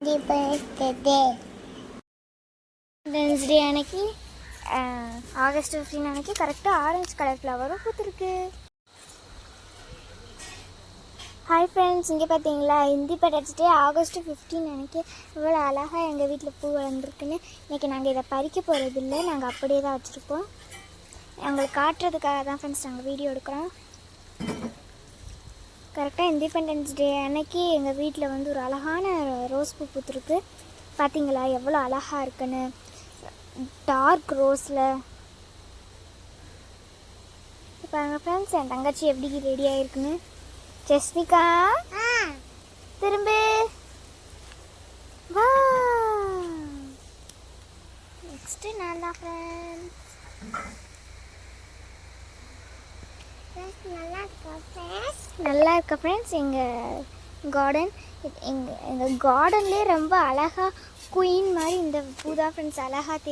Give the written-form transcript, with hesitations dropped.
Independence day அன்னைக்கு August 15 அன்னைக்கு கரெக்டாக ஆரஞ்சு கலர் ஃப்ளவரும் பூத்துருக்கு. ஹாய் ஃப்ரெண்ட்ஸ், இங்கே பார்த்தீங்களா இண்டிபெண்டன்ஸ் டே ஆகஸ்ட் 15 அன்னைக்கு இவ்வளோ அழகாக எங்கள் வீட்டில் பூ வளர்ந்துருக்குன்னு. இன்றைக்கி நாங்கள் இதை பறிக்க போகிறது இல்லை, நாங்கள் அப்படியே தான் வச்சுருக்கோம். எங்களுக்கு காட்டுறதுக்காக தான் ஃப்ரெண்ட்ஸ் நாங்கள் வீடியோ எடுக்கிறோம். கரெக்டாக இண்டிபெண்டன்ஸ் டே அன்னைக்கு எங்கள் வீட்டில் வந்து ஒரு அழகான ரோஸ் பூ பூத்துருக்கு. பார்த்தீங்களா எவ்வளோ அழகாக இருக்குன்னு, டார்க் ரோஸில். பாருங்க ஃப்ரெண்ட்ஸ், என் தங்கச்சி எப்படி ரெடி ஆகிருக்குன்னு. ஜெஸ்னிகா திரும்ப வா. நெக்ஸ்ட்டு நான் தான் ஃப்ரெண்ட்ஸ். நல்லா இருக்கா ஃப்ரெண்ட்ஸ் எங்கள் கார்டன். எங்கள் கார்டன்லேயே ரொம்ப அழகாக குயின் மாதிரி இந்த பூ தான் ஃப்ரெண்ட்ஸ் அழகாக